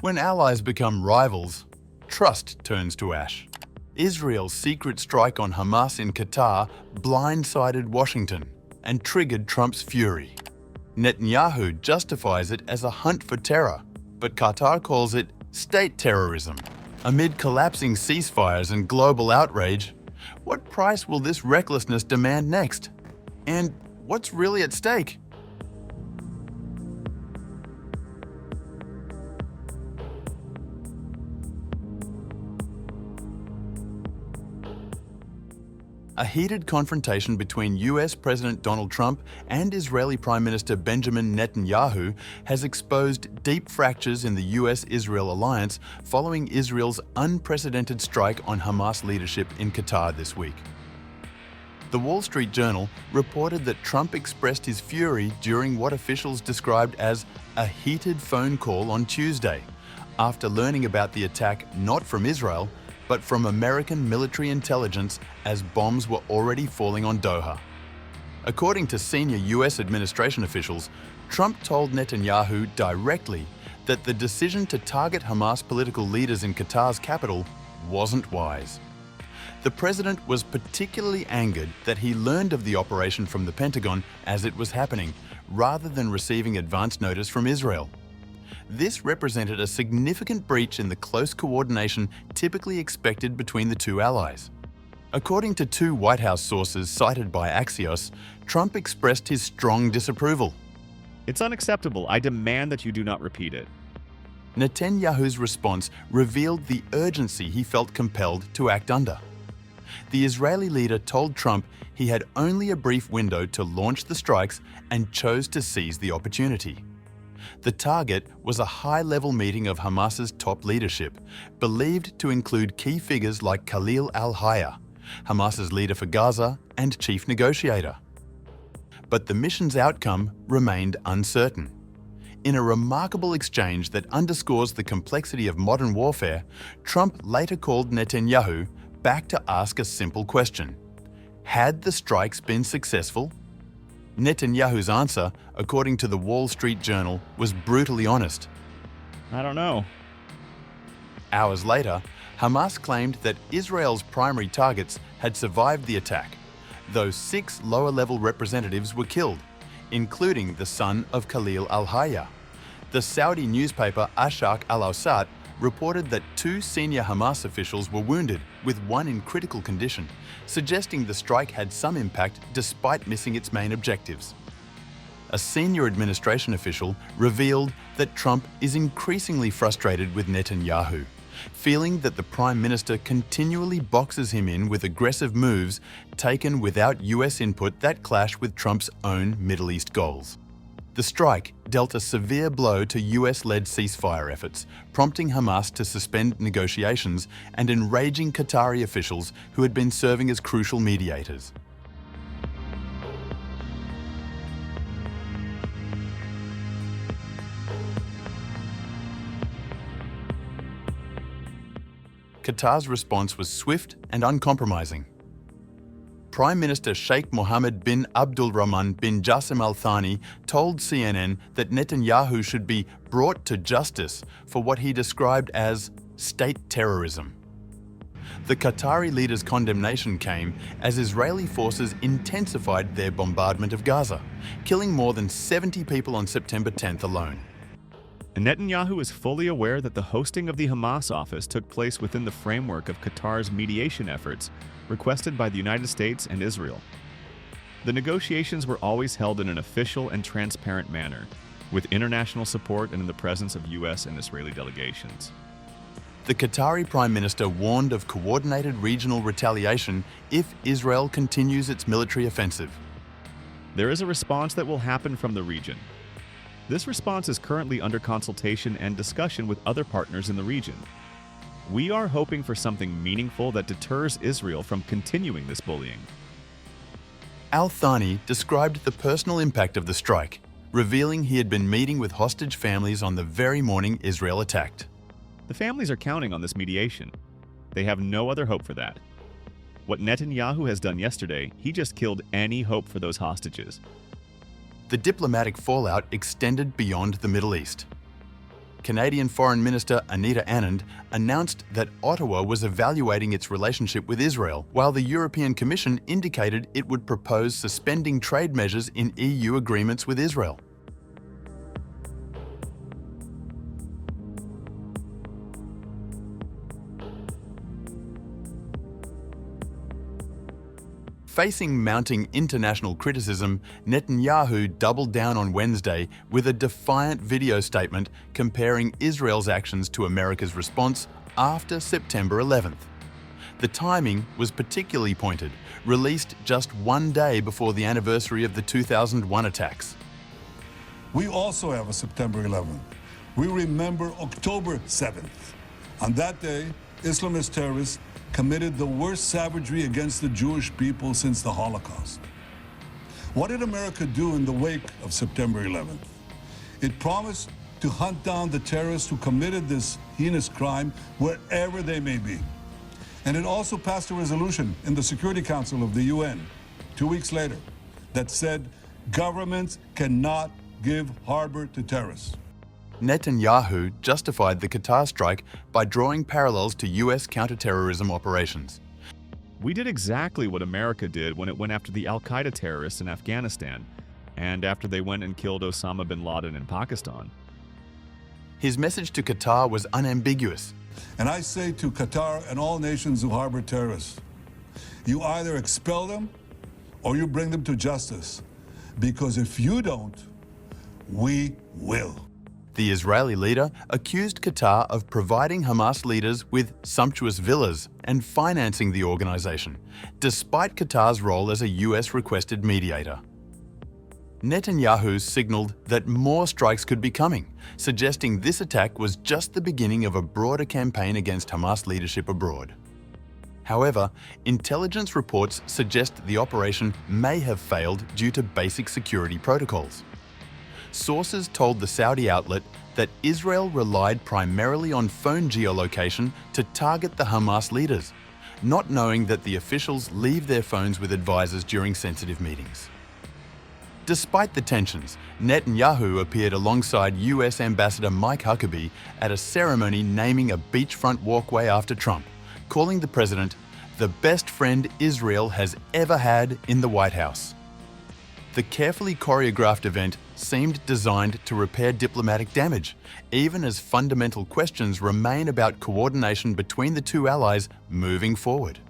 When allies become rivals, trust turns to ash. Israel's secret strike on Hamas in Qatar blindsided Washington and triggered Trump's fury. Netanyahu justifies it as a hunt for terror, but Qatar calls it state terrorism. Amid collapsing ceasefires and global outrage, what price will this recklessness demand next? And what's really at stake? A heated confrontation between US President Donald Trump and Israeli Prime Minister Benjamin Netanyahu has exposed deep fractures in the US-Israel alliance following Israel's unprecedented strike on Hamas leadership in Qatar this week. The Wall Street Journal reported that Trump expressed his fury during what officials described as a heated phone call on Tuesday, after learning about the attack not from Israel, but from American military intelligence as bombs were already falling on Doha. According to senior US administration officials, Trump told Netanyahu directly that the decision to target Hamas political leaders in Qatar's capital wasn't wise. The president was particularly angered that he learned of the operation from the Pentagon as it was happening, rather than receiving advance notice from Israel. This represented a significant breach in the close coordination typically expected between the two allies. According to two White House sources cited by Axios, Trump expressed his strong disapproval. "It's unacceptable. I demand that you do not repeat it." Netanyahu's response revealed the urgency he felt compelled to act under. The Israeli leader told Trump he had only a brief window to launch the strikes and chose to seize the opportunity. The target was a high-level meeting of Hamas's top leadership, believed to include key figures like Khalil al-Hayya, Hamas's leader for Gaza and chief negotiator. But the mission's outcome remained uncertain. In a remarkable exchange that underscores the complexity of modern warfare, Trump later called Netanyahu back to ask a simple question: had the strikes been successful? Netanyahu's answer, according to the Wall Street Journal, was brutally honest. "I don't know." Hours later, Hamas claimed that Israel's primary targets had survived the attack, though 6 lower-level representatives were killed, including the son of Khalil al-Hayya. The Saudi newspaper Ashaq al-Awsat reported that 2 senior Hamas officials were wounded, with one in critical condition, suggesting the strike had some impact despite missing its main objectives. A senior administration official revealed that Trump is increasingly frustrated with Netanyahu, feeling that the Prime Minister continually boxes him in with aggressive moves taken without US input that clash with Trump's own Middle East goals. The strike dealt a severe blow to US-led ceasefire efforts, prompting Hamas to suspend negotiations and enraging Qatari officials who had been serving as crucial mediators. Qatar's response was swift and uncompromising. Prime Minister Sheikh Mohammed bin Abdulrahman bin Jassim Al Thani told CNN that Netanyahu should be brought to justice for what he described as state terrorism. The Qatari leader's condemnation came as Israeli forces intensified their bombardment of Gaza, killing more than 70 people on September 10th alone. Netanyahu is fully aware that the hosting of the Hamas office took place within the framework of Qatar's mediation efforts requested by the United States and Israel. The negotiations were always held in an official and transparent manner, with international support and in the presence of US and Israeli delegations. The Qatari Prime Minister warned of coordinated regional retaliation if Israel continues its military offensive. There is a response that will happen from the region. This response is currently under consultation and discussion with other partners in the region. We are hoping for something meaningful that deters Israel from continuing this bullying. Al Thani described the personal impact of the strike, revealing he had been meeting with hostage families on the very morning Israel attacked. The families are counting on this mediation. They have no other hope for that. What Netanyahu has done yesterday, he just killed any hope for those hostages. The diplomatic fallout extended beyond the Middle East. Canadian Foreign Minister Anita Anand announced that Ottawa was evaluating its relationship with Israel, while the European Commission indicated it would propose suspending trade measures in EU agreements with Israel. Facing mounting international criticism, Netanyahu doubled down on Wednesday with a defiant video statement comparing Israel's actions to America's response after September 11th. The timing was particularly pointed, released just one day before the anniversary of the 2001 attacks. We also have a September 11th. We remember October 7th. On that day, Islamist terrorists committed the worst savagery against the Jewish people since the Holocaust. What did America do in the wake of September 11th? It promised to hunt down the terrorists who committed this heinous crime wherever they may be. And it also passed a resolution in the Security Council of the UN 2 weeks later that said governments cannot give harbor to terrorists. Netanyahu justified the Qatar strike by drawing parallels to US counterterrorism operations. We did exactly what America did when it went after the al-Qaeda terrorists in Afghanistan, and after they went and killed Osama bin Laden in Pakistan. His message to Qatar was unambiguous. And I say to Qatar and all nations who harbor terrorists, you either expel them or you bring them to justice. Because if you don't, we will. The Israeli leader accused Qatar of providing Hamas leaders with sumptuous villas and financing the organization, despite Qatar's role as a US-requested mediator. Netanyahu signaled that more strikes could be coming, suggesting this attack was just the beginning of a broader campaign against Hamas leadership abroad. However, intelligence reports suggest the operation may have failed due to basic security protocols. Sources told the Saudi outlet that Israel relied primarily on phone geolocation to target the Hamas leaders, not knowing that the officials leave their phones with advisors during sensitive meetings. Despite the tensions, Netanyahu appeared alongside US Ambassador Mike Huckabee at a ceremony naming a beachfront walkway after Trump, calling the president the best friend Israel has ever had in the White House. The carefully choreographed event seemed designed to repair diplomatic damage, even as fundamental questions remain about coordination between the two allies moving forward.